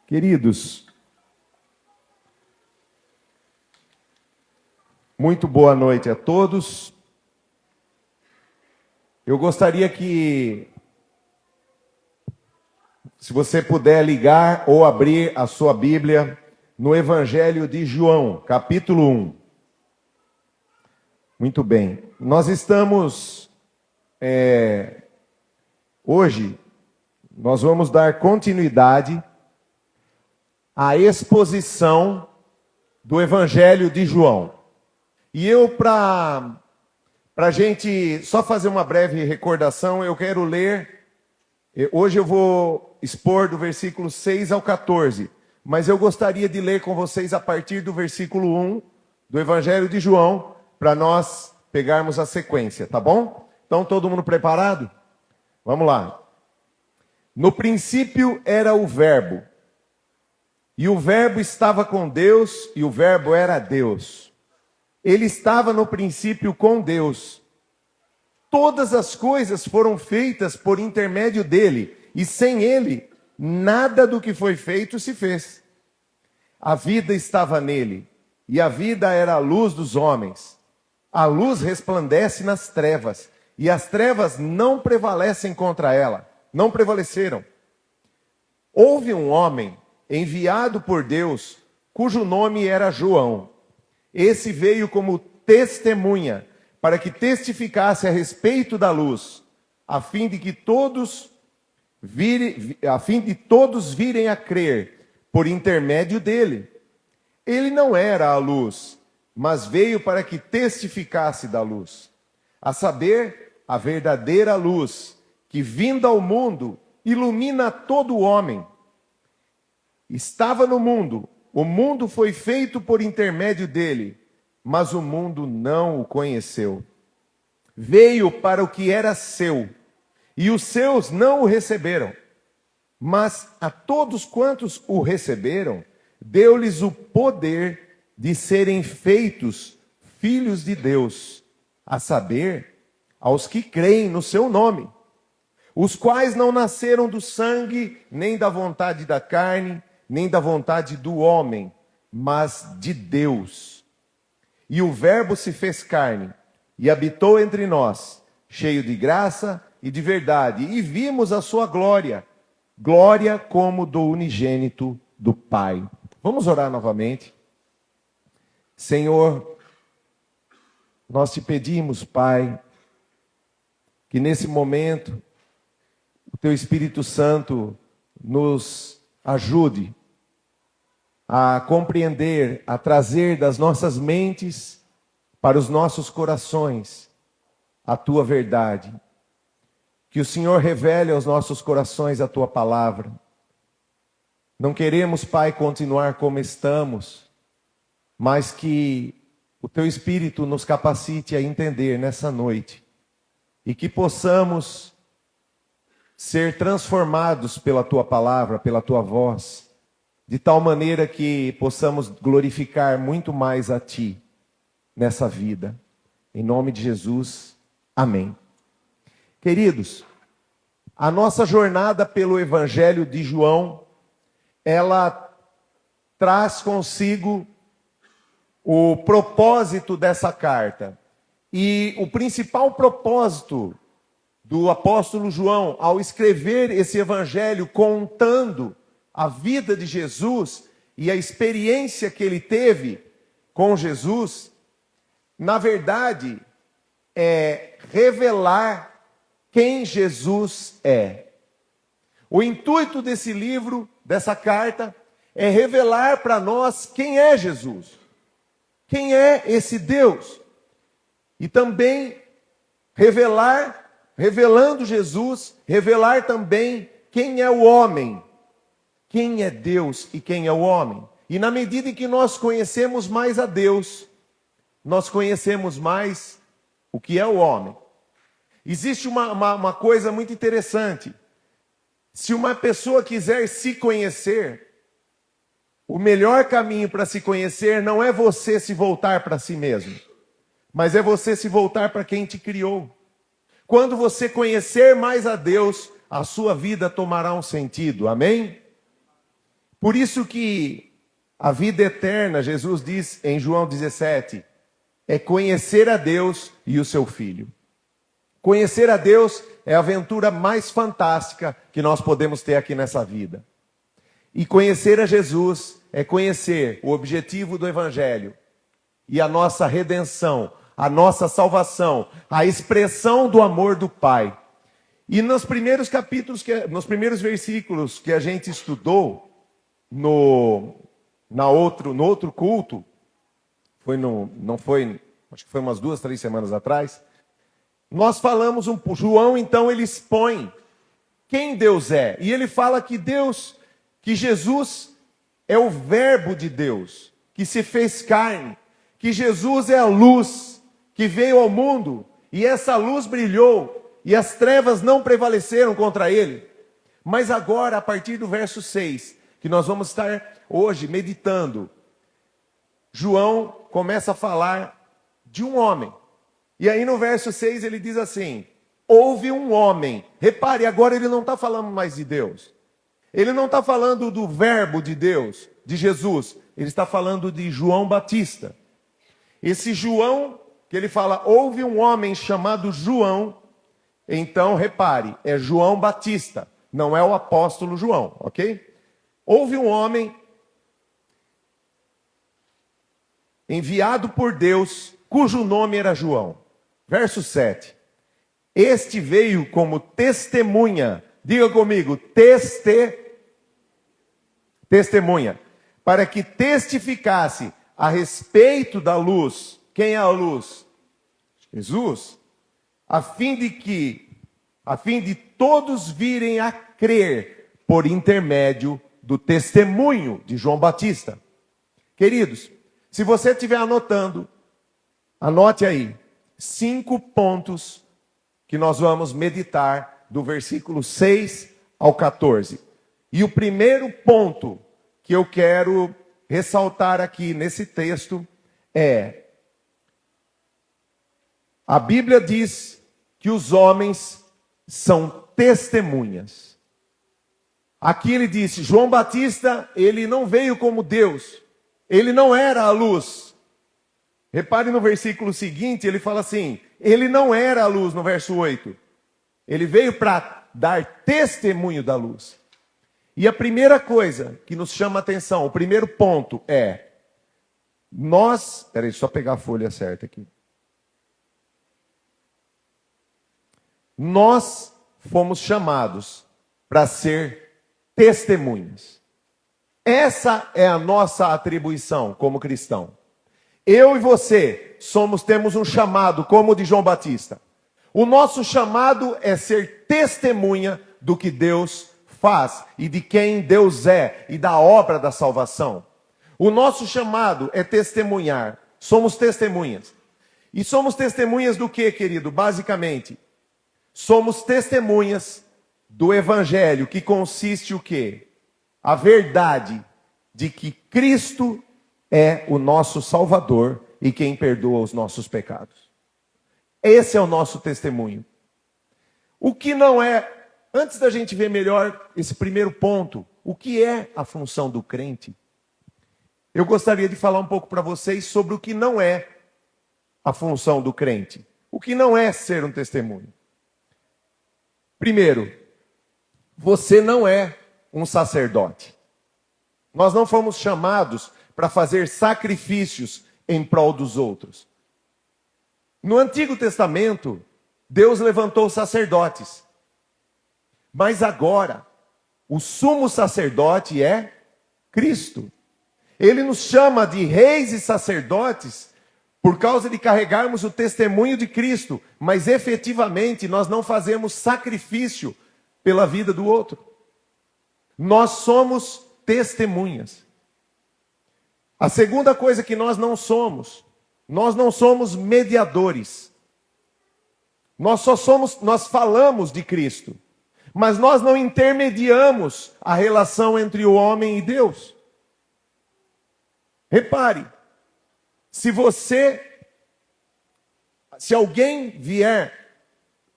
Queridos, muito boa noite a todos. Eu gostaria que, se você puder ligar ou abrir a sua Bíblia no Evangelho de João, capítulo 1. Muito bem. Nós estamos, hoje, nós vamos dar continuidade à exposição do Evangelho de João. E eu, para a gente só fazer uma breve recordação, eu quero ler, hoje eu vou expor do versículo 6 ao 14, mas eu gostaria de ler com vocês a partir do versículo 1 do Evangelho de João, para nós pegarmos a sequência, tá bom? Então, todo mundo preparado? Vamos lá. No princípio era o Verbo, e o Verbo estava com Deus, e o Verbo era Deus. Ele estava no princípio com Deus. Todas as coisas foram feitas por intermédio dele, e sem ele, nada do que foi feito se fez. A vida estava nele, e a vida era a luz dos homens. A luz resplandece nas trevas, e as trevas não prevalecem contra ela, não prevaleceram. Houve um homem enviado por Deus, cujo nome era João. Esse veio como testemunha, para que testificasse a respeito da luz, a fim de todos virem a crer por intermédio dele. Ele não era a luz, mas veio para que testificasse da luz, a saber, a verdadeira luz, que vinda ao mundo, ilumina todo homem. Estava no mundo, o mundo foi feito por intermédio dele, mas o mundo não o conheceu. Veio para o que era seu, e os seus não o receberam. Mas a todos quantos o receberam, deu-lhes o poder de serem feitos filhos de Deus, a saber, aos que creem no seu nome, os quais não nasceram do sangue, nem da vontade da carne, nem da vontade do homem, mas de Deus. E o Verbo se fez carne, e habitou entre nós, cheio de graça e de verdade, e vimos a sua glória, glória como do unigênito do Pai. Vamos orar novamente. Senhor, nós te pedimos, Pai, que nesse momento o Teu Espírito Santo nos ajude a compreender, a trazer das nossas mentes para os nossos corações a Tua verdade. Que o Senhor revele aos nossos corações a Tua palavra. Não queremos, Pai, continuar como estamos, mas que o Teu Espírito nos capacite a entender nessa noite e que possamos ser transformados pela Tua palavra, pela Tua voz, de tal maneira que possamos glorificar muito mais a Ti nessa vida. Em nome de Jesus, amém. Queridos, a nossa jornada pelo Evangelho de João, ela traz consigo o propósito dessa carta. E o principal propósito do apóstolo João, ao escrever esse Evangelho contando a vida de Jesus e a experiência que ele teve com Jesus, na verdade, é revelar quem Jesus é. O intuito desse livro, dessa carta, é revelar para nós quem é Jesus. Quem é esse Deus? E também revelando Jesus, revelar também quem é o homem. Quem é Deus e quem é o homem? E na medida em que nós conhecemos mais a Deus, nós conhecemos mais o que é o homem. Existe uma coisa muito interessante. Se uma pessoa quiser se conhecer, o melhor caminho para se conhecer não é você se voltar para si mesmo, mas é você se voltar para quem te criou. Quando você conhecer mais a Deus, a sua vida tomará um sentido. Amém? Por isso que a vida eterna, Jesus diz em João 17, é conhecer a Deus e o seu Filho. Conhecer a Deus é a aventura mais fantástica que nós podemos ter aqui nessa vida. E conhecer a Jesus é conhecer o objetivo do Evangelho e a nossa redenção, a nossa salvação, a expressão do amor do Pai. E nos primeiros capítulos, nos primeiros versículos que a gente estudou no outro culto, acho que foi umas 2, 3 semanas atrás, nós falamos João então ele expõe quem Deus é. E ele fala que Jesus é o verbo de Deus, que se fez carne, que Jesus é a luz que veio ao mundo, e essa luz brilhou, e as trevas não prevaleceram contra ele. Mas agora, a partir do verso 6, que nós vamos estar hoje meditando, João começa a falar de um homem. E aí no verso 6 ele diz assim: houve um homem. Repare, agora ele não está falando mais de Deus. Ele não está falando do verbo de Deus, de Jesus. Ele está falando de João Batista. Esse João, que ele fala, houve um homem chamado João. Então, repare, é João Batista, não é o apóstolo João, ok? Houve um homem enviado por Deus, cujo nome era João. Verso 7. Este veio como testemunha, diga comigo, testemunha, para que testificasse a respeito da luz. Quem é a luz? Jesus. A fim de todos virem a crer por intermédio do testemunho de João Batista. Queridos, se você estiver anotando, anote aí 5 pontos que nós vamos meditar do versículo 6 ao 14. E o primeiro ponto que eu quero ressaltar aqui nesse texto é: a Bíblia diz que os homens são testemunhas. Aqui ele disse, João Batista, ele não veio como Deus, ele não era a luz. Repare no versículo seguinte, ele fala assim, ele não era a luz, no verso 8. Ele veio para dar testemunho da luz. E a primeira coisa que nos chama a atenção, o primeiro ponto é, deixa eu só pegar a folha certa aqui. Nós fomos chamados para ser testemunhas. Essa é a nossa atribuição como cristão. Eu e você temos um chamado como o de João Batista. O nosso chamado é ser testemunha do que Deus faz e de quem Deus é e da obra da salvação. O nosso chamado é testemunhar. Somos testemunhas. E somos testemunhas do que, querido? Basicamente, somos testemunhas do Evangelho, que consiste o quê? A verdade de que Cristo é o nosso Salvador e quem perdoa os nossos pecados. Esse é o nosso testemunho. O que não é, antes da gente ver melhor esse primeiro ponto, o que é a função do crente? Eu gostaria de falar um pouco para vocês sobre o que não é a função do crente. O que não é ser um testemunho. Primeiro, você não é um sacerdote. Nós não fomos chamados para fazer sacrifícios em prol dos outros. No Antigo Testamento, Deus levantou sacerdotes. Mas agora, o sumo sacerdote é Cristo. Ele nos chama de reis e sacerdotes por causa de carregarmos o testemunho de Cristo, mas efetivamente nós não fazemos sacrifício pela vida do outro. Nós somos testemunhas. A segunda coisa que nós não somos mediadores. Nós falamos de Cristo, mas nós não intermediamos a relação entre o homem e Deus. Repare, se alguém vier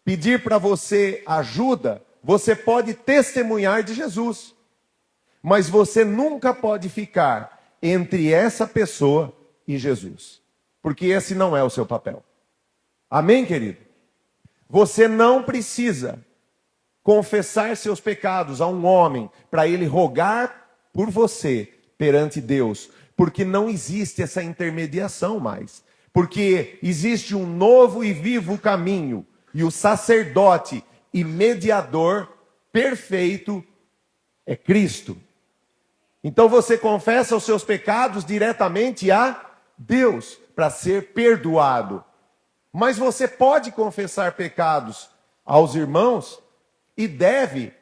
pedir para você ajuda, você pode testemunhar de Jesus. Mas você nunca pode ficar entre essa pessoa e Jesus, porque esse não é o seu papel. Amém, querido? Você não precisa confessar seus pecados a um homem para ele rogar por você perante Deus, porque não existe essa intermediação mais. Porque existe um novo e vivo caminho, e o sacerdote e mediador perfeito é Cristo. Então você confessa os seus pecados diretamente a Deus para ser perdoado. Mas você pode confessar pecados aos irmãos e deve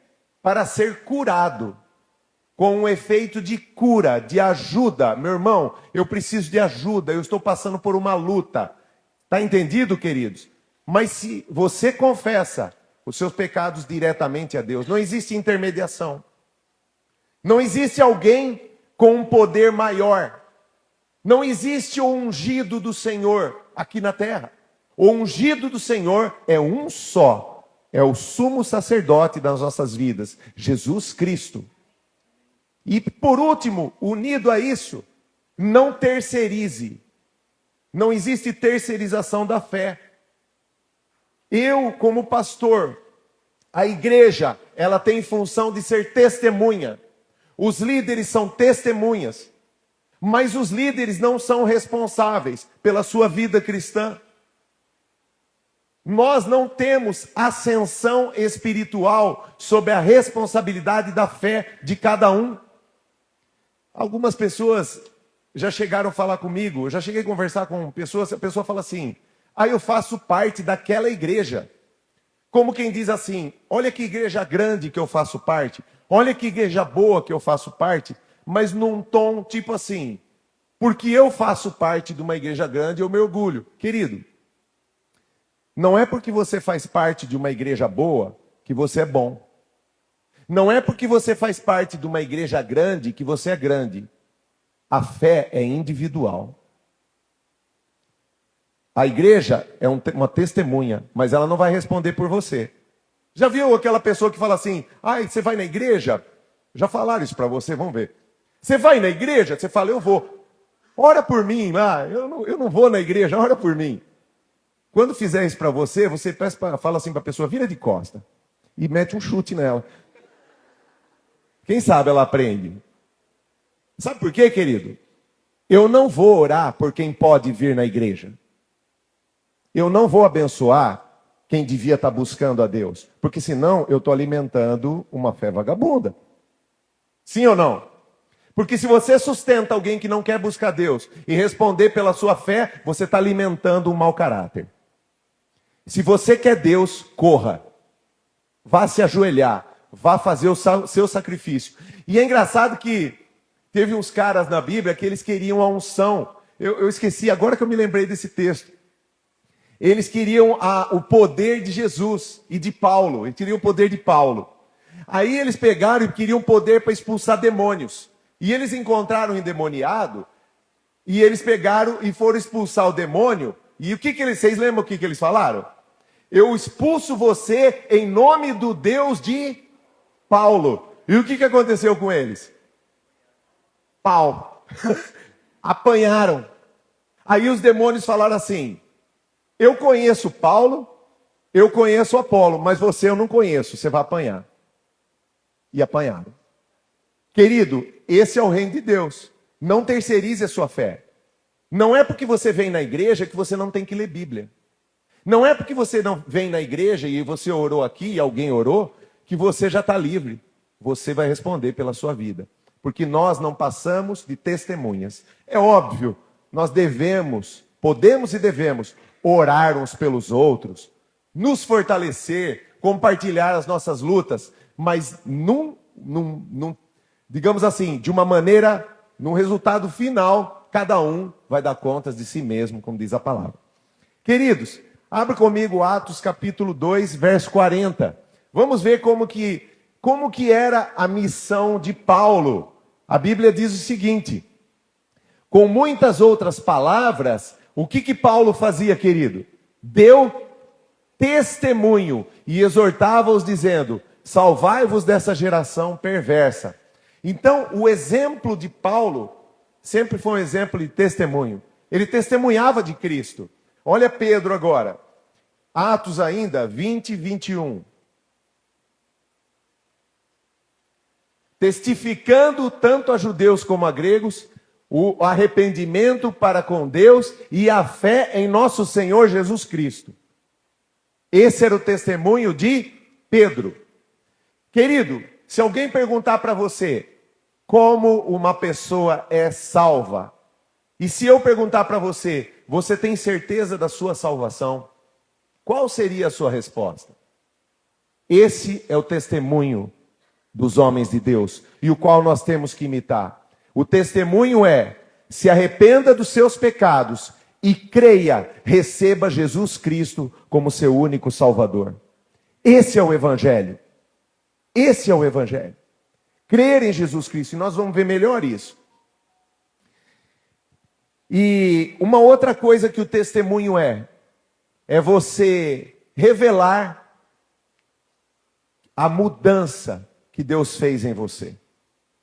para ser curado, com um efeito de cura, de ajuda. Meu irmão, eu preciso de ajuda, eu estou passando por uma luta. Está entendido, queridos? Mas se você confessa os seus pecados diretamente a Deus, não existe intermediação. Não existe alguém com um poder maior. Não existe o ungido do Senhor aqui na terra. O ungido do Senhor é um só. É o sumo sacerdote das nossas vidas, Jesus Cristo. E por último, unido a isso, não terceirize. Não existe terceirização da fé. Eu, como pastor, a igreja, ela tem função de ser testemunha. Os líderes são testemunhas. Mas os líderes não são responsáveis pela sua vida cristã. Nós não temos ascensão espiritual sobre a responsabilidade da fé de cada um. Algumas pessoas já chegaram a falar comigo, eu já cheguei a conversar com pessoas, a pessoa fala assim: eu faço parte daquela igreja. Como quem diz assim: olha que igreja grande que eu faço parte, olha que igreja boa que eu faço parte, mas num tom tipo assim: porque eu faço parte de uma igreja grande, eu me orgulho. Querido, não é porque você faz parte de uma igreja boa que você é bom. Não é porque você faz parte de uma igreja grande que você é grande. A fé é individual. A igreja é uma testemunha, mas ela não vai responder por você. Já viu aquela pessoa que fala assim: você vai na igreja? Já falaram isso para você, vamos ver. Você vai na igreja? Você fala: eu vou. Ora por mim, eu não vou na igreja, ora por mim. Quando fizer isso para você, você fala assim para a pessoa: vira de costa. E mete um chute nela. Quem sabe ela aprende. Sabe por quê, querido? Eu não vou orar por quem pode vir na igreja. Eu não vou abençoar quem devia estar buscando a Deus. Porque senão eu estou alimentando uma fé vagabunda. Sim ou não? Porque se você sustenta alguém que não quer buscar Deus e responder pela sua fé, você está alimentando um mau caráter. Se você quer Deus, corra. Vá se ajoelhar. Vá fazer o seu sacrifício. E é engraçado que teve uns caras na Bíblia que eles queriam a unção. Eu esqueci, agora que eu me lembrei desse texto. Eles queriam o poder de Jesus e de Paulo. Eles queriam o poder de Paulo. Aí eles pegaram e queriam poder para expulsar demônios. E eles encontraram um endemoniado. E eles pegaram e foram expulsar o demônio. E vocês lembram o que eles falaram? Eu expulso você em nome do Deus de Paulo. E o que aconteceu com eles? Pau. Apanharam. Aí os demônios falaram assim: eu conheço Paulo, eu conheço Apolo, mas você eu não conheço, você vai apanhar. E apanharam. Querido, esse é o reino de Deus. Não terceirize a sua fé. Não é porque você vem na igreja que você não tem que ler Bíblia. Não é porque você não vem na igreja e você orou aqui e alguém orou, que você já está livre. Você vai responder pela sua vida. Porque nós não passamos de testemunhas. É óbvio, nós podemos e devemos orar uns pelos outros, nos fortalecer, compartilhar as nossas lutas, mas digamos assim, de uma maneira, num resultado final, cada um vai dar contas de si mesmo, como diz a palavra. Queridos, abra comigo Atos capítulo 2, verso 40. Vamos ver como que era a missão de Paulo. A Bíblia diz o seguinte: com muitas outras palavras, o que Paulo fazia, querido? Deu testemunho e exortava-os dizendo: salvai-vos dessa geração perversa. Então, o exemplo de Paulo sempre foi um exemplo de testemunho. Ele testemunhava de Cristo. Olha Pedro agora. Atos ainda, 20 e 21. Testificando tanto a judeus como a gregos, o arrependimento para com Deus e a fé em nosso Senhor Jesus Cristo. Esse era o testemunho de Pedro. Querido, se alguém perguntar para você como uma pessoa é salva, e se eu perguntar para você, você tem certeza da sua salvação? Qual seria a sua resposta? Esse é o testemunho dos homens de Deus, e o qual nós temos que imitar. O testemunho é: se arrependa dos seus pecados e creia, receba Jesus Cristo como seu único Salvador. Esse é o Evangelho. Esse é o Evangelho. Crer em Jesus Cristo, e nós vamos ver melhor isso. E uma outra coisa que o testemunho é você revelar a mudança que Deus fez em você.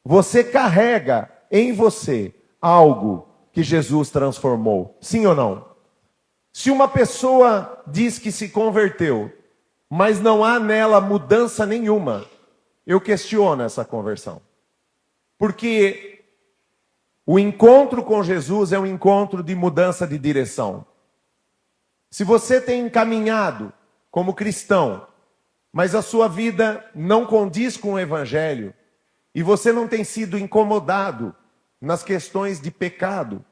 Você carrega em você algo que Jesus transformou. Sim ou não? Se uma pessoa diz que se converteu, mas não há nela mudança nenhuma, eu questiono essa conversão. Porque o encontro com Jesus é um encontro de mudança de direção. Se você tem caminhado como cristão, mas a sua vida não condiz com o Evangelho, e você não tem sido incomodado nas questões de pecado,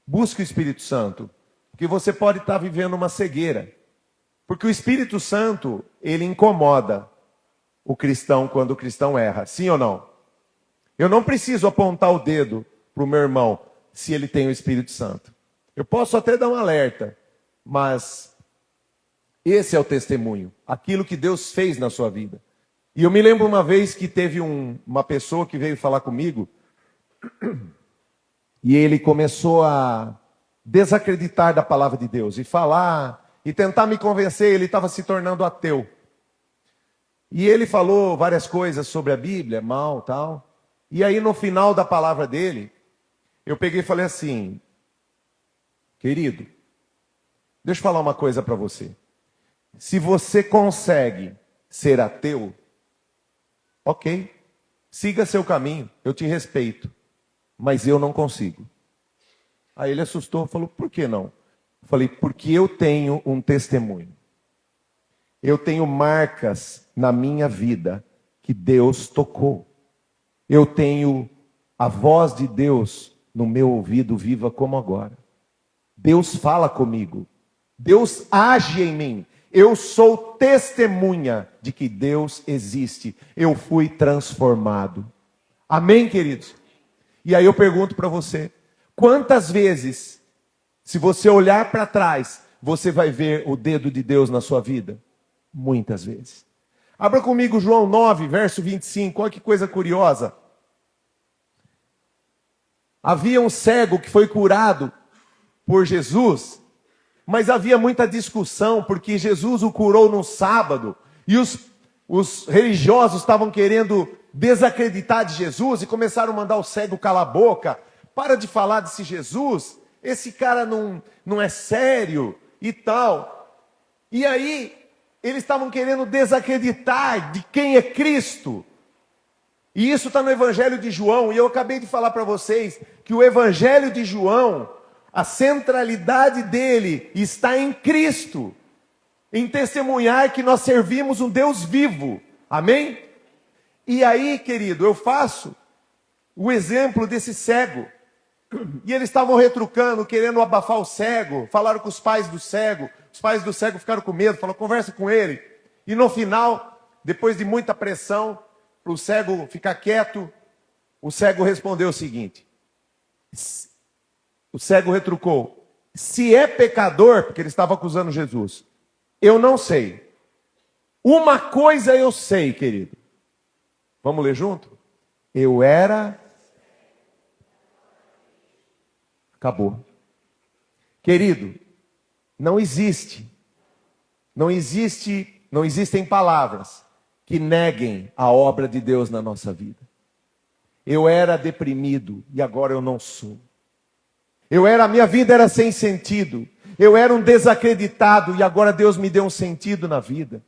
busque o Espírito Santo, porque você pode estar vivendo uma cegueira. Porque o Espírito Santo, ele incomoda o cristão quando o cristão erra. Sim ou não? Eu não preciso apontar o dedo para o meu irmão se ele tem o Espírito Santo. Eu posso até dar um alerta, mas esse é o testemunho, aquilo que Deus fez na sua vida. E eu me lembro uma vez que teve uma pessoa que veio falar comigo, e ele começou a desacreditar da palavra de Deus, e falar, e tentar me convencer, ele estava se tornando ateu. E ele falou várias coisas sobre a Bíblia, mal, tal. E aí no final da palavra dele, eu peguei e falei assim: querido, deixa eu falar uma coisa para você. Se você consegue ser ateu, ok, siga seu caminho, eu te respeito, mas eu não consigo. Aí ele assustou, falou: por que não? Eu falei: porque eu tenho um testemunho. Eu tenho marcas na minha vida que Deus tocou. Eu tenho a voz de Deus no meu ouvido viva como agora. Deus fala comigo. Deus age em mim. Eu sou testemunha de que Deus existe. Eu fui transformado. Amém, queridos? E aí eu pergunto para você: quantas vezes, se você olhar para trás, você vai ver o dedo de Deus na sua vida? Muitas vezes. Abra comigo João 9, verso 25. Olha que coisa curiosa. Havia um cego que foi curado por Jesus, mas havia muita discussão, porque Jesus o curou no sábado, e os religiosos estavam querendo desacreditar de Jesus, e começaram a mandar o cego calar a boca. Para de falar desse Jesus, esse cara não é sério, e tal. E aí, eles estavam querendo desacreditar de quem é Cristo. E isso está no Evangelho de João. E eu acabei de falar para vocês que o Evangelho de João, a centralidade dele está em Cristo. Em testemunhar que nós servimos um Deus vivo. Amém? E aí, querido, eu faço o exemplo desse cego. E eles estavam retrucando, querendo abafar o cego. Falaram com os pais do cego. Os pais do cego ficaram com medo, falaram: conversa com ele. E no final, depois de muita pressão, para o cego ficar quieto, o cego respondeu o seguinte. O cego retrucou: se é pecador, porque ele estava acusando Jesus, eu não sei. Uma coisa eu sei, querido. Vamos ler junto? Eu era... Acabou. Querido, não existem palavras que neguem a obra de Deus na nossa vida. Eu era deprimido e agora eu não sou. Minha vida era sem sentido. Eu era um desacreditado e agora Deus me deu um sentido na vida.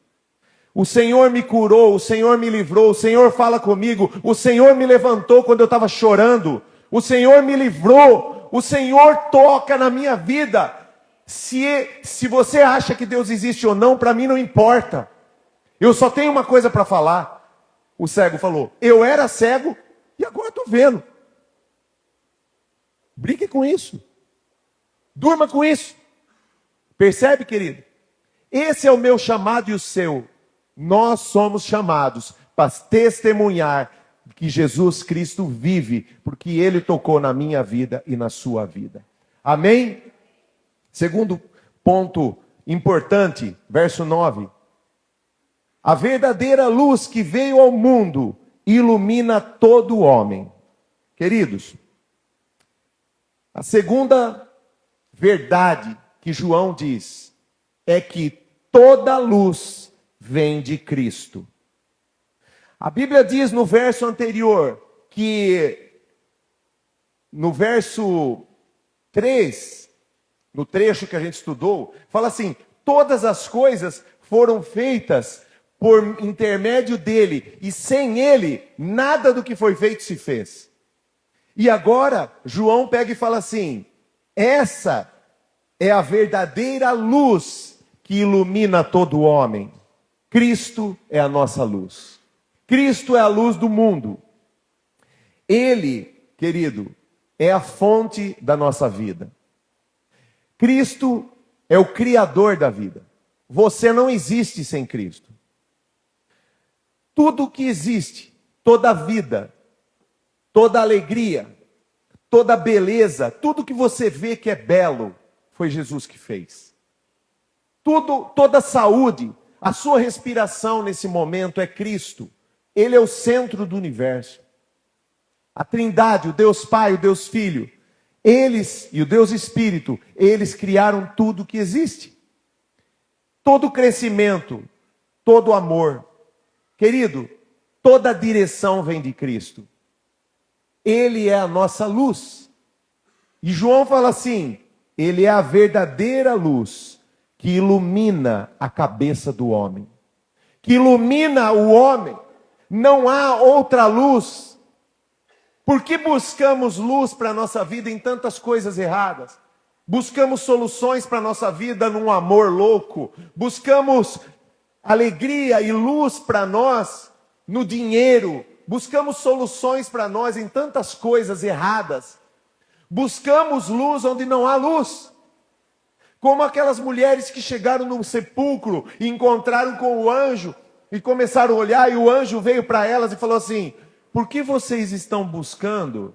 O Senhor me curou, o Senhor me livrou, o Senhor fala comigo, o Senhor me levantou quando eu estava chorando, o Senhor me livrou, o Senhor toca na minha vida. Se você acha que Deus existe ou não, para mim não importa. Eu só tenho uma coisa para falar. O cego falou, eu era cego e agora estou vendo. Brinque com isso. Durma com isso. Percebe, querido? Esse é o meu chamado e o seu. Nós somos chamados para testemunhar que Jesus Cristo vive, porque Ele tocou na minha vida e na sua vida. Amém? Segundo ponto importante, verso 9. A verdadeira luz que veio ao mundo ilumina todo homem. Queridos, a segunda verdade que João diz é que toda luz vem de Cristo. A Bíblia diz no verso anterior que, no verso 3, no trecho que a gente estudou, fala assim: todas as coisas foram feitas por intermédio dele, e sem ele, nada do que foi feito se fez. E agora, João pega e fala assim: essa é a verdadeira luz que ilumina todo homem. Cristo é a nossa luz. Cristo é a luz do mundo. Ele, querido, é a fonte da nossa vida. Cristo é o criador da vida. Você não existe sem Cristo. Tudo que existe, toda vida, toda alegria, toda beleza, tudo que você vê que é belo, foi Jesus que fez. Toda saúde, a sua respiração nesse momento é Cristo. Ele é o centro do universo. A Trindade, o Deus Pai, o Deus Filho, eles e o Deus Espírito, eles criaram tudo que existe. Todo crescimento, todo amor. Querido, toda direção vem de Cristo. Ele é a nossa luz. E João fala assim: ele é a verdadeira luz que ilumina a cabeça do homem. Que ilumina o homem. Não há outra luz. Por que buscamos luz para a nossa vida em tantas coisas erradas? Buscamos soluções para a nossa vida num amor louco. Buscamos alegria e luz para nós no dinheiro. Buscamos soluções para nós em tantas coisas erradas. Buscamos luz onde não há luz. Como aquelas mulheres que chegaram no sepulcro e encontraram com o anjo e começaram a olhar, e o anjo veio para elas e falou assim: por que vocês estão buscando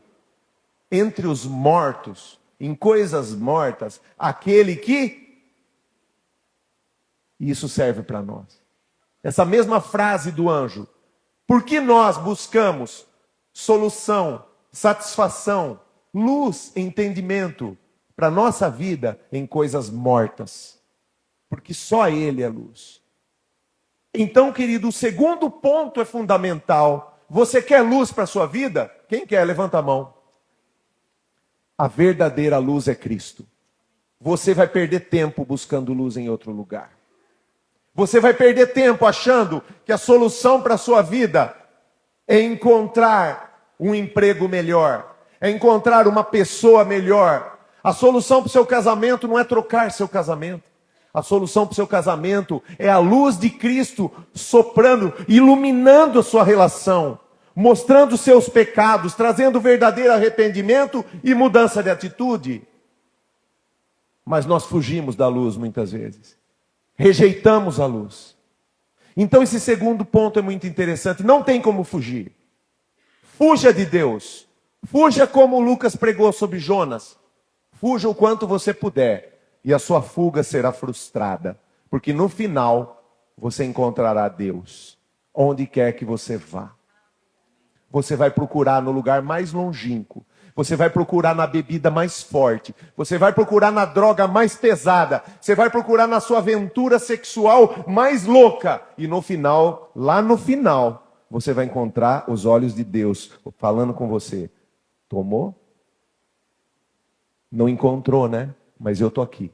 entre os mortos, em coisas mortas, aquele que... Isso serve para nós. Essa mesma frase do anjo. Por que nós buscamos solução, satisfação, luz, entendimento para a nossa vida em coisas mortas? Porque só Ele é luz. Então, querido, o segundo ponto é fundamental. Você quer luz para a sua vida? Quem quer? Levanta a mão. A verdadeira luz é Cristo. Você vai perder tempo buscando luz em outro lugar. Você vai perder tempo achando que a solução para a sua vida é encontrar um emprego melhor, é encontrar uma pessoa melhor. A solução para o seu casamento não é trocar seu casamento. A solução para o seu casamento é a luz de Cristo soprando, iluminando a sua relação, mostrando os seus pecados, trazendo verdadeiro arrependimento e mudança de atitude. Mas nós fugimos da luz muitas vezes. Rejeitamos a luz. Então esse segundo ponto é muito interessante. Não tem como fugir. Fuja de Deus. Fuja como Lucas pregou sobre Jonas. Fuja o quanto você puder. E a sua fuga será frustrada. Porque no final você encontrará Deus. Onde quer que você vá. Você vai procurar no lugar mais longínquo. Você vai procurar na bebida mais forte. Você vai procurar na droga mais pesada. Você vai procurar na sua aventura sexual mais louca. E no final, lá no final, você vai encontrar os olhos de Deus falando com você. Tomou? Não encontrou, né? Mas eu estou aqui.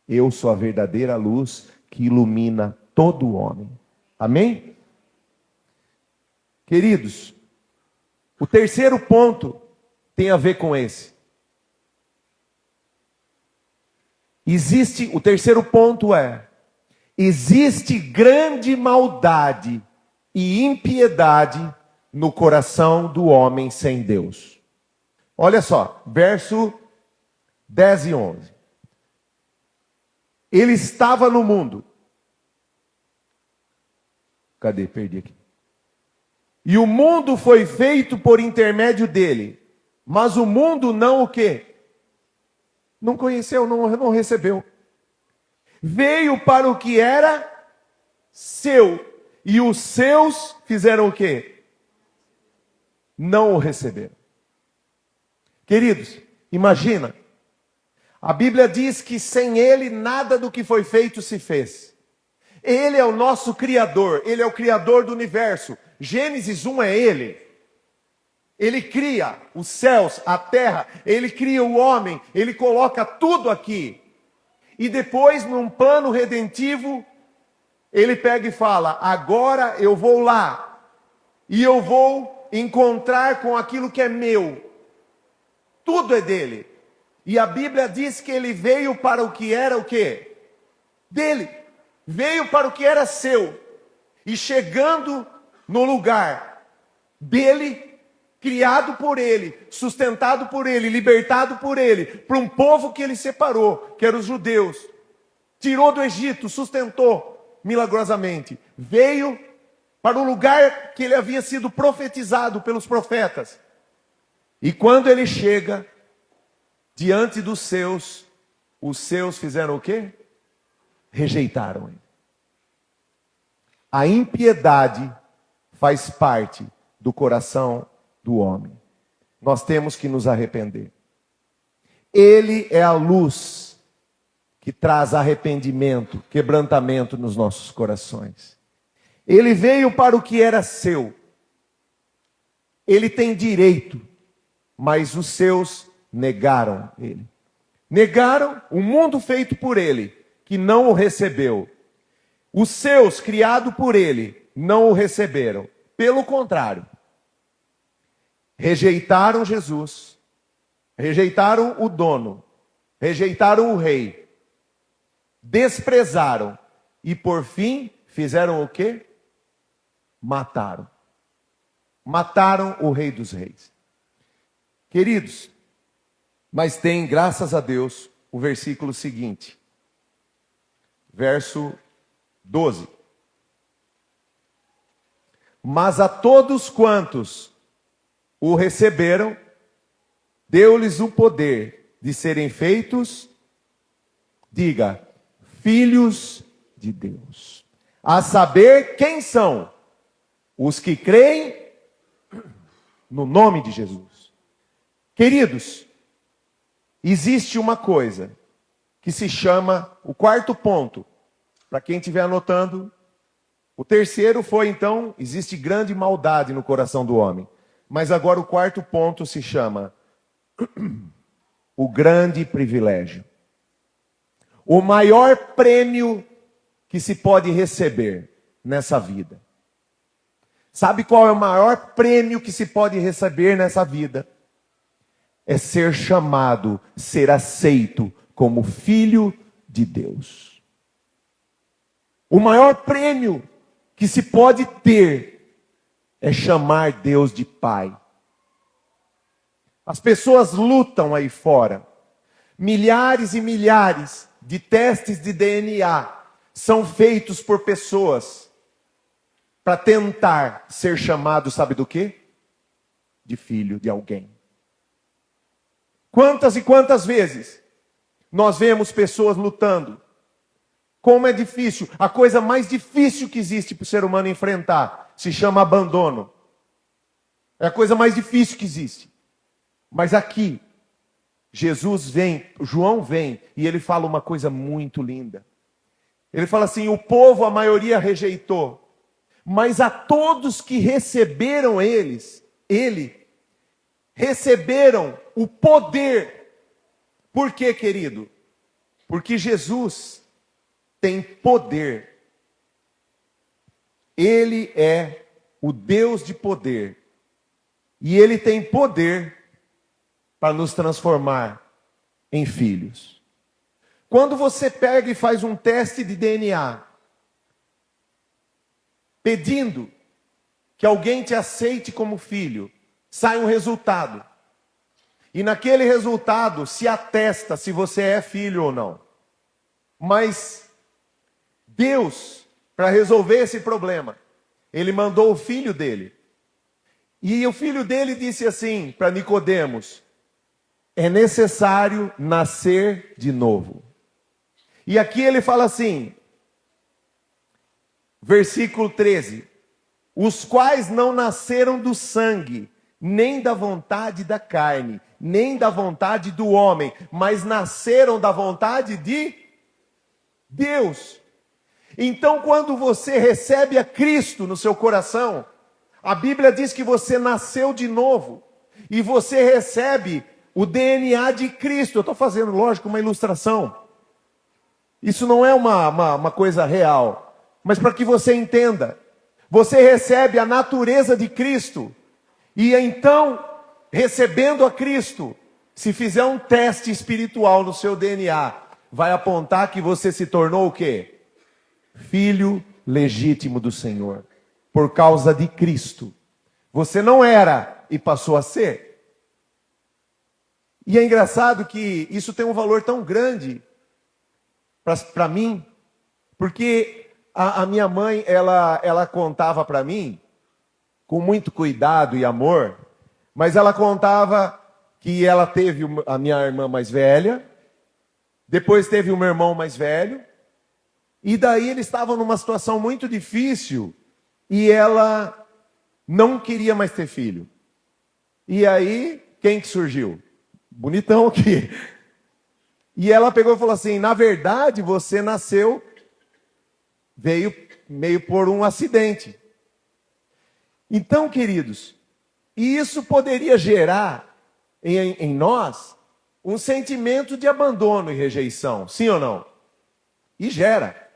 Eu sou a verdadeira luz que ilumina todo homem. Amém? Queridos, o terceiro ponto tem a ver com esse. O terceiro ponto existe grande maldade e impiedade no coração do homem sem Deus. Olha só, verso 10 e 11. Ele estava no mundo. Cadê? Perdi aqui. E o mundo foi feito por intermédio dele. Mas o mundo não o quê? Não conheceu, não recebeu. Veio para o que era seu. E os seus fizeram o quê? Não o receberam. Queridos, imagina. A Bíblia diz que sem ele nada do que foi feito se fez. Ele é o nosso Criador. Ele é o Criador do universo. Gênesis 1 é ele. Ele cria os céus, a terra. Ele cria o homem. Ele coloca tudo aqui. E depois, num plano redentivo, ele pega e fala: agora eu vou lá. E eu vou encontrar com aquilo que é meu. Tudo é dele. E a Bíblia diz que ele veio para o que era o quê? Dele. Veio para o que era seu. E chegando no lugar dele, criado por ele, sustentado por ele, libertado por ele, para um povo que ele separou, que eram os judeus. Tirou do Egito, sustentou milagrosamente. Veio para o lugar que ele havia sido profetizado pelos profetas. E quando ele chega diante dos seus, os seus fizeram o quê? Rejeitaram ele. A impiedade faz parte do coração do homem. Nós temos que nos arrepender. Ele é a luz que traz arrependimento, quebrantamento nos nossos corações. Ele veio para o que era seu. Ele tem direito, mas os seus negaram ele. Negaram o mundo feito por ele, que não o recebeu. Os seus, criado por ele, não o receberam. Pelo contrário, rejeitaram Jesus, rejeitaram o dono, rejeitaram o rei, desprezaram e por fim fizeram o quê? Mataram. Mataram o Rei dos Reis. Queridos, mas tem, graças a Deus, o versículo seguinte. Verso 12. Mas a todos quantos o receberam, deu-lhes o poder de serem feitos, diga, filhos de Deus. A saber, quem são? Os que creem no nome de Jesus. Queridos, existe uma coisa que se chama, o quarto ponto, para quem estiver anotando. O terceiro foi, então, existe grande maldade no coração do homem. Mas agora o quarto ponto se chama o grande privilégio. O maior prêmio que se pode receber nessa vida. Sabe qual é o maior prêmio que se pode receber nessa vida? É ser chamado, ser aceito como filho de Deus. O maior prêmio que se pode ter é chamar Deus de Pai. As pessoas lutam aí fora. Milhares e milhares de testes de DNA são feitos por pessoas para tentar ser chamado, sabe do quê? De filho de alguém. Quantas e quantas vezes nós vemos pessoas lutando? Como é difícil. A coisa mais difícil que existe para o ser humano enfrentar se chama abandono. É a coisa mais difícil que existe. Mas aqui, Jesus vem, João vem, e ele fala uma coisa muito linda. Ele fala assim, o povo, a maioria rejeitou. Mas a todos que receberam ele, receberam o poder. Por quê, querido? Porque Jesus tem poder. Ele é o Deus de poder. E Ele tem poder para nos transformar em filhos. Quando você pega e faz um teste de DNA, pedindo que alguém te aceite como filho, sai um resultado. E naquele resultado se atesta se você é filho ou não. Mas Deus, para resolver esse problema, Ele mandou o filho dele. E o filho dele disse assim para Nicodemos: é necessário nascer de novo. E aqui ele fala assim, versículo 13: os quais não nasceram do sangue, nem da vontade da carne, nem da vontade do homem, mas nasceram da vontade de Deus. Então, quando você recebe a Cristo no seu coração, a Bíblia diz que você nasceu de novo, e você recebe o DNA de Cristo. Eu estou fazendo, lógico, uma ilustração. Isso não é uma coisa real, mas para que você entenda, você recebe a natureza de Cristo, e então, recebendo a Cristo, se fizer um teste espiritual no seu DNA, vai apontar que você se tornou o quê? Filho legítimo do Senhor, por causa de Cristo. Você não era e passou a ser. E é engraçado que isso tem um valor tão grande para mim, porque a minha mãe, ela contava para mim, com muito cuidado e amor, mas ela contava que ela teve a minha irmã mais velha, depois teve o meu irmão mais velho, e daí eles estavam numa situação muito difícil, e ela não queria mais ter filho. E aí, quem que surgiu? Bonitão aqui. E ela pegou e falou assim, na verdade, você nasceu, veio meio por um acidente. Então, queridos, isso poderia gerar em nós um sentimento de abandono e rejeição, sim ou não? E gera.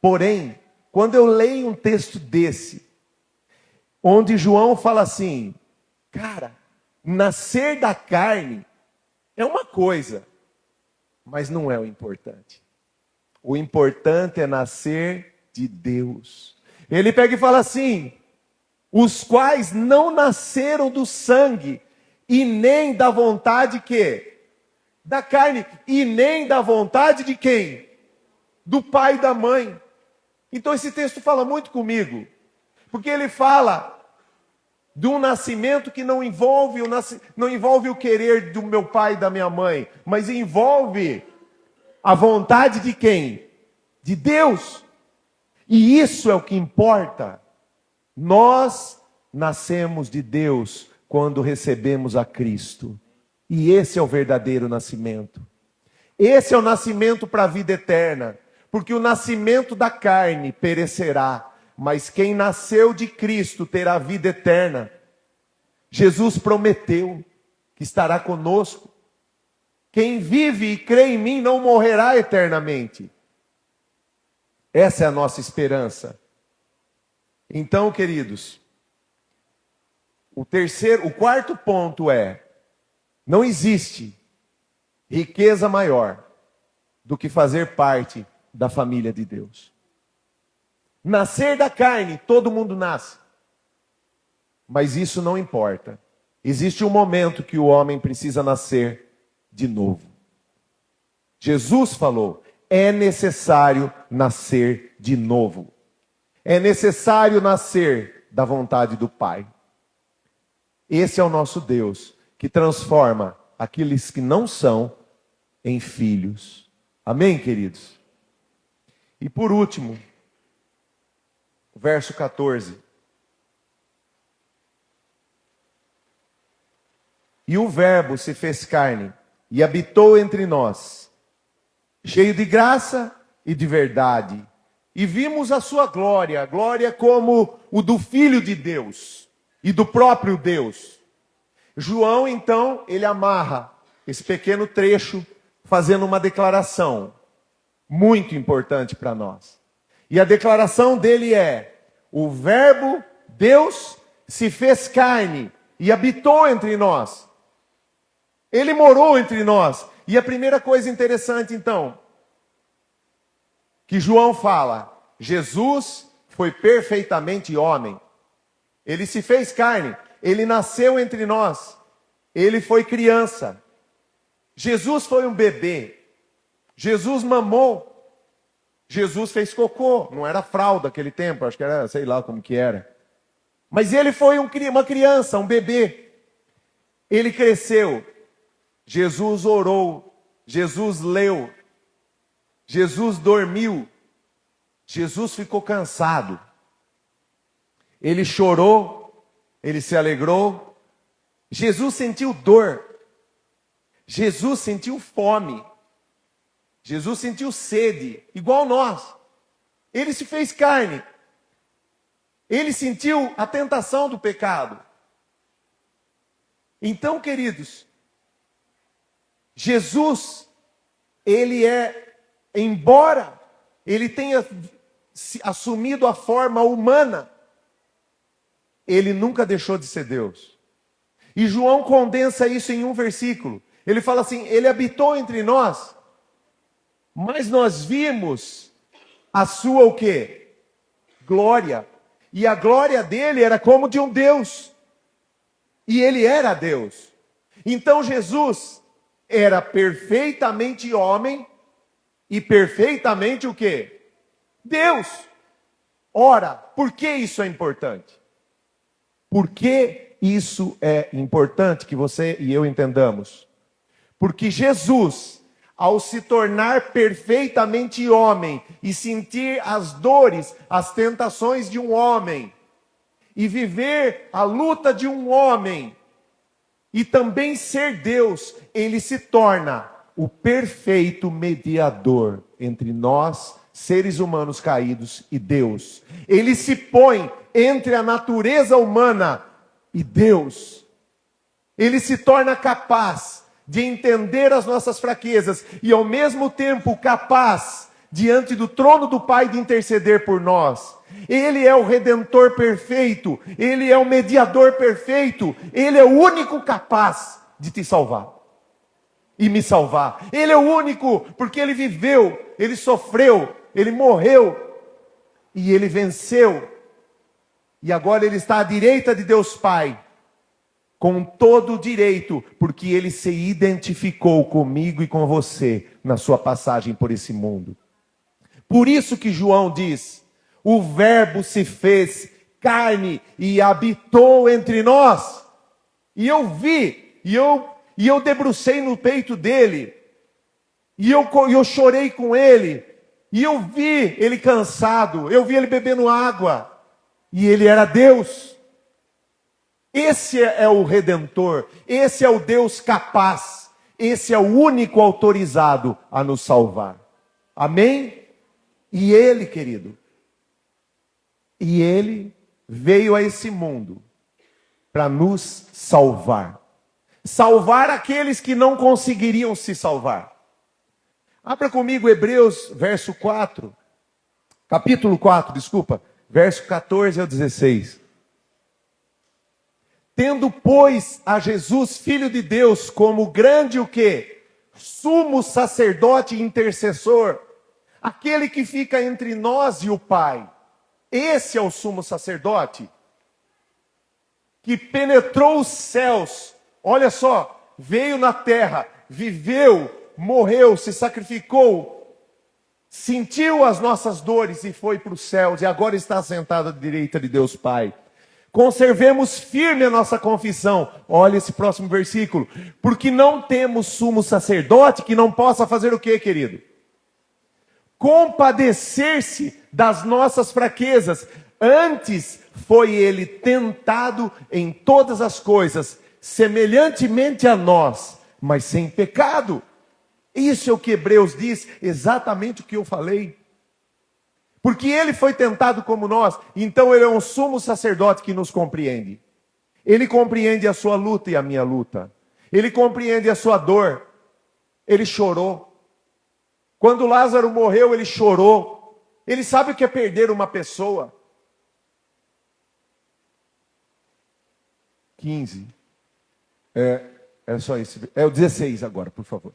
Porém, quando eu leio um texto desse, onde João fala assim, cara, nascer da carne é uma coisa, mas não é o importante. O importante é nascer de Deus. Ele pega e fala assim, os quais não nasceram do sangue, e nem da vontade que? Da carne, e nem da vontade de quem? Do pai e da mãe. Então esse texto fala muito comigo, porque ele fala de um nascimento que não envolve o querer do meu pai e da minha mãe, mas envolve a vontade de quem? De Deus. E isso é o que importa. Nós nascemos de Deus quando recebemos a Cristo. E esse é o verdadeiro nascimento. Esse é o nascimento para a vida eterna. Porque o nascimento da carne perecerá, mas quem nasceu de Cristo terá vida eterna. Jesus prometeu que estará conosco. Quem vive e crê em mim não morrerá eternamente. Essa é a nossa esperança. Então, queridos, o quarto ponto é: não existe riqueza maior do que fazer parte da família de Deus. Nascer da carne, todo mundo nasce. Mas isso não importa. Existe um momento que o homem precisa nascer de novo. Jesus falou, é necessário nascer de novo. É necessário nascer da vontade do Pai. Esse é o nosso Deus, que transforma aqueles que não são em filhos. Amém, queridos? E por último, verso 14. E o Verbo se fez carne e habitou entre nós, cheio de graça e de verdade, e vimos a sua glória, glória como o do Filho de Deus e do próprio Deus. João, então, ele amarra esse pequeno trecho fazendo uma declaração muito importante para nós. E a declaração dele é: o Verbo, Deus, se fez carne e habitou entre nós. Ele morou entre nós. E a primeira coisa interessante, então, que João fala: Jesus foi perfeitamente homem. Ele se fez carne, ele nasceu entre nós, ele foi criança. Jesus foi um bebê, Jesus mamou, Jesus fez cocô, não era fralda naquele tempo, acho que era, sei lá como que era. Mas ele foi uma criança, um bebê. Ele cresceu, Jesus orou, Jesus leu, Jesus dormiu, Jesus ficou cansado. Ele chorou, ele se alegrou. Jesus sentiu dor. Jesus sentiu fome. Jesus sentiu sede, igual nós. Ele se fez carne. Ele sentiu a tentação do pecado. Então, queridos, Jesus, ele embora ele tenha assumido a forma humana, ele nunca deixou de ser Deus. E João condensa isso em um versículo. Ele fala assim: ele habitou entre nós, mas nós vimos a sua o quê? Glória. E a glória dele era como de um Deus. E ele era Deus. Então Jesus era perfeitamente homem e perfeitamente o quê? Deus. Ora, por que isso é importante? Por que isso é importante que você e eu entendamos? Porque Jesus, ao se tornar perfeitamente homem e sentir as dores, as tentações de um homem, e viver a luta de um homem, e também ser Deus, ele se torna o perfeito mediador entre nós, seres humanos caídos, e Deus. Ele se põe entre a natureza humana e Deus. Ele se torna capaz de entender as nossas fraquezas e ao mesmo tempo capaz, diante do trono do Pai, de interceder por nós. Ele é o Redentor perfeito, ele é o mediador perfeito, ele é o único capaz de te salvar e me salvar. Ele é o único, porque ele viveu, ele sofreu, ele morreu e ele venceu. E agora ele está à direita de Deus Pai, com todo o direito, porque ele se identificou comigo e com você na sua passagem por esse mundo. Por isso que João diz: o Verbo se fez carne e habitou entre nós. E eu vi, e eu debrucei no peito dele, e eu chorei com ele, e eu vi ele cansado, eu vi ele bebendo água, e ele era Deus. Esse é o Redentor, esse é o Deus capaz, esse é o único autorizado a nos salvar. Amém? E ele, querido, e ele veio a esse mundo para nos salvar. Salvar aqueles que não conseguiriam se salvar. Abra comigo Hebreus, capítulo 4, verso 14 ao 16. Tendo, pois, a Jesus, Filho de Deus, como grande o quê? Sumo sacerdote e intercessor, aquele que fica entre nós e o Pai. Esse é o sumo sacerdote, que penetrou os céus, olha só, veio na terra, viveu, morreu, se sacrificou, sentiu as nossas dores e foi para os céus, e agora está sentado à direita de Deus Pai. Conservemos firme a nossa confissão. Olha esse próximo versículo. Porque não temos sumo sacerdote que não possa fazer o quê, querido? Compadecer-se das nossas fraquezas. Antes foi ele tentado em todas as coisas, semelhantemente a nós, mas sem pecado. Isso é o que Hebreus diz, exatamente o que eu falei. Porque ele foi tentado como nós, então ele é um sumo sacerdote que nos compreende. Ele compreende a sua luta e a minha luta. Ele compreende a sua dor. Ele chorou. Quando Lázaro morreu, ele chorou. Ele sabe o que é perder uma pessoa. 15. É só isso. É o 16 agora, por favor.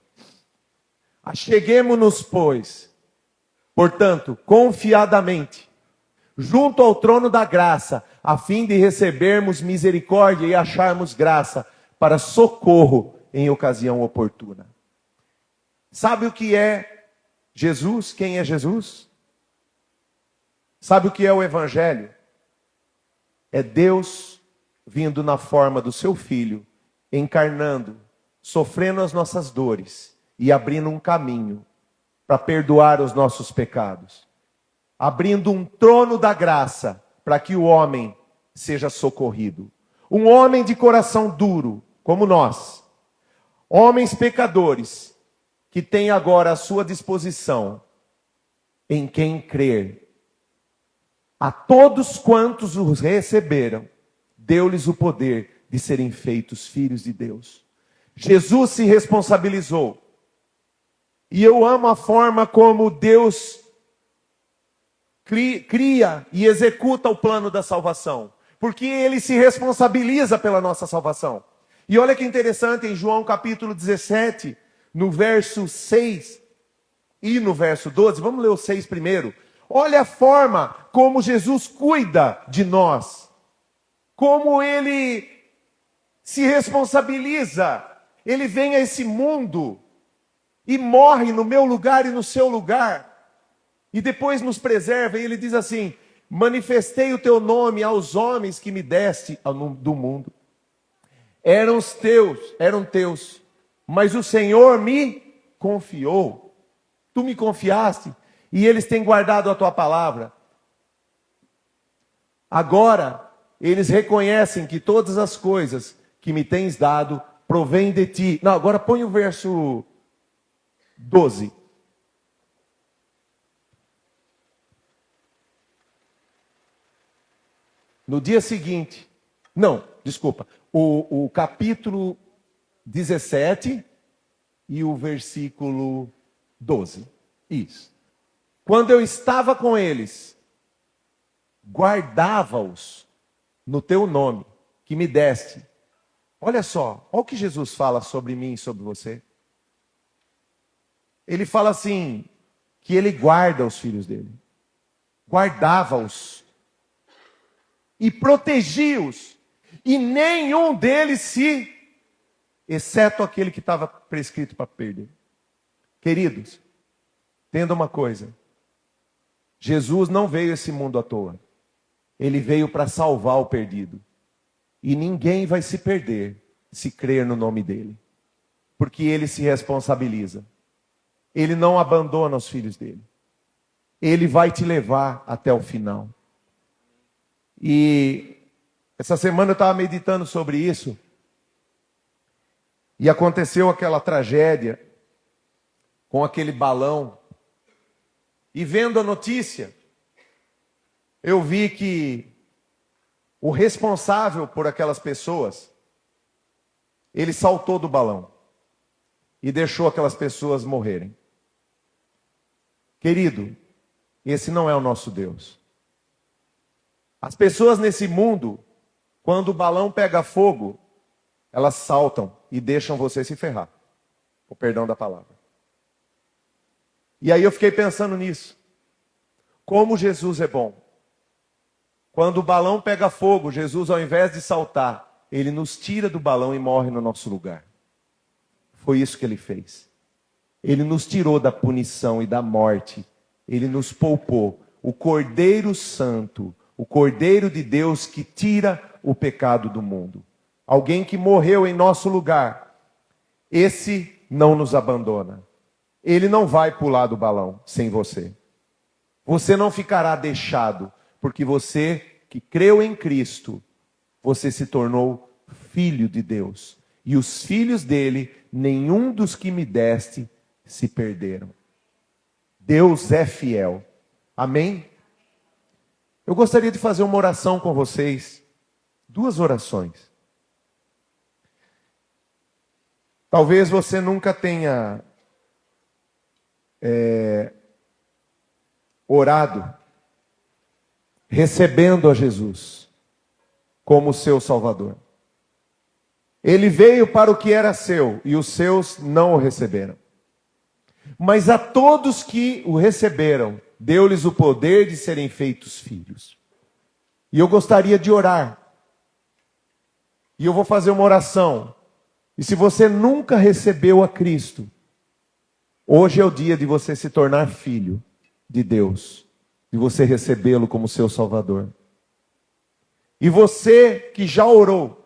Acheguemo-nos, pois, portanto, confiadamente, junto ao trono da graça, a fim de recebermos misericórdia e acharmos graça para socorro em ocasião oportuna. Sabe o que é Jesus? Quem é Jesus? Sabe o que é o Evangelho? É Deus vindo na forma do seu Filho, encarnando, sofrendo as nossas dores e abrindo um caminho para perdoar os nossos pecados. Abrindo um trono da graça para que o homem seja socorrido. Um homem de coração duro, como nós. Homens pecadores, que têm agora à sua disposição em quem crer. A todos quantos os receberam, deu-lhes o poder de serem feitos filhos de Deus. Jesus se responsabilizou. E eu amo a forma como Deus cria e executa o plano da salvação. Porque Ele se responsabiliza pela nossa salvação. E olha que interessante, em João capítulo 17, no verso 6 e no verso 12, vamos ler o 6 primeiro. Olha a forma como Jesus cuida de nós. Como Ele se responsabiliza. Ele vem a esse mundo e morre no meu lugar e no seu lugar. E depois nos preserva. E Ele diz assim: manifestei o teu nome aos homens que me deste do mundo. Eram teus, mas o Senhor me confiou. Tu me confiaste e eles têm guardado a tua palavra. Agora eles reconhecem que todas as coisas que me tens dado provêm de ti. Não, agora põe o verso 12. No dia seguinte, o capítulo 17 e o versículo 12. Isso. Quando eu estava com eles, guardava-os no teu nome, que me deste. Olha só, olha o que Jesus fala sobre mim e sobre você. Ele fala assim, que ele guarda os filhos dele. Guardava-os. E protegia-os. E nenhum deles exceto aquele que estava prescrito para perder. Queridos, entenda uma coisa. Jesus não veio a esse mundo à toa. Ele veio para salvar o perdido. E ninguém vai se perder se crer no nome dele. Porque ele se responsabiliza. Ele não abandona os filhos dele. Ele vai te levar até o final. E essa semana eu estava meditando sobre isso. E aconteceu aquela tragédia com aquele balão. E vendo a notícia, eu vi que o responsável por aquelas pessoas, ele saltou do balão e deixou aquelas pessoas morrerem. Querido, esse não é o nosso Deus. As pessoas nesse mundo, quando o balão pega fogo, elas saltam e deixam você se ferrar. O perdão da palavra. E aí eu fiquei pensando nisso. Como Jesus é bom. Quando o balão pega fogo, Jesus, ao invés de saltar, ele nos tira do balão e morre no nosso lugar. Foi isso que ele fez. Ele nos tirou da punição e da morte. Ele nos poupou. O Cordeiro Santo, o Cordeiro de Deus que tira o pecado do mundo. Alguém que morreu em nosso lugar. Esse não nos abandona. Ele não vai pular do balão sem você. Você não ficará deixado, porque você que creu em Cristo, você se tornou filho de Deus. E os filhos dele, nenhum dos que me deste, se perderam. Deus é fiel. Amém? Eu gostaria de fazer uma oração com vocês. 2 orações. Talvez você nunca tenha orado recebendo a Jesus como seu Salvador. Ele veio para o que era seu e os seus não o receberam. Mas a todos que o receberam, deu-lhes o poder de serem feitos filhos. E eu gostaria de orar. E eu vou fazer uma oração. E se você nunca recebeu a Cristo, hoje é o dia de você se tornar filho de Deus, de você recebê-lo como seu Salvador. E você que já orou,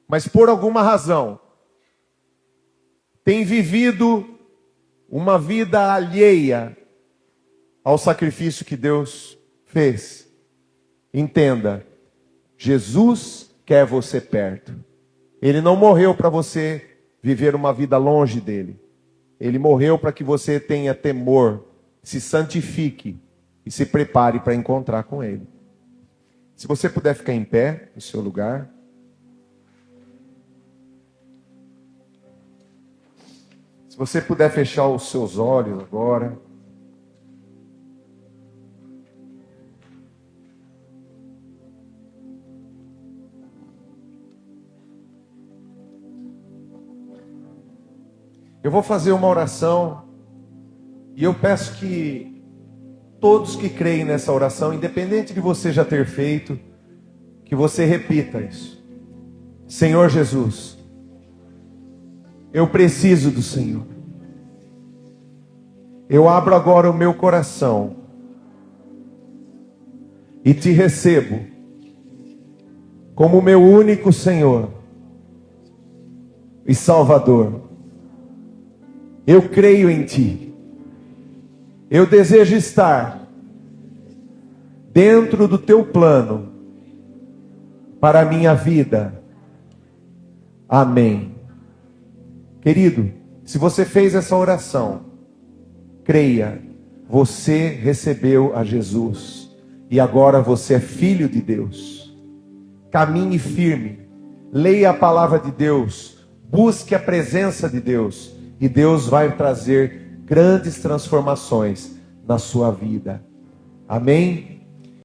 mas por alguma razão tem vivido uma vida alheia ao sacrifício que Deus fez, entenda, Jesus quer você perto. Ele não morreu para você viver uma vida longe dele. Ele morreu para que você tenha temor, se santifique e se prepare para encontrar com ele. Se você puder ficar em pé no seu lugar. Se você puder fechar os seus olhos agora. Eu vou fazer uma oração e eu peço que todos que creem nessa oração, independente de você já ter feito, que você repita isso. Senhor Jesus, eu preciso do Senhor. Eu abro agora o meu coração e te recebo como meu único Senhor e Salvador. Eu creio em ti. Eu desejo estar dentro do teu plano para a minha vida. Amém. Querido, se você fez essa oração, creia, você recebeu a Jesus e agora você é filho de Deus. Caminhe firme, leia a palavra de Deus, busque a presença de Deus e Deus vai trazer grandes transformações na sua vida. Amém?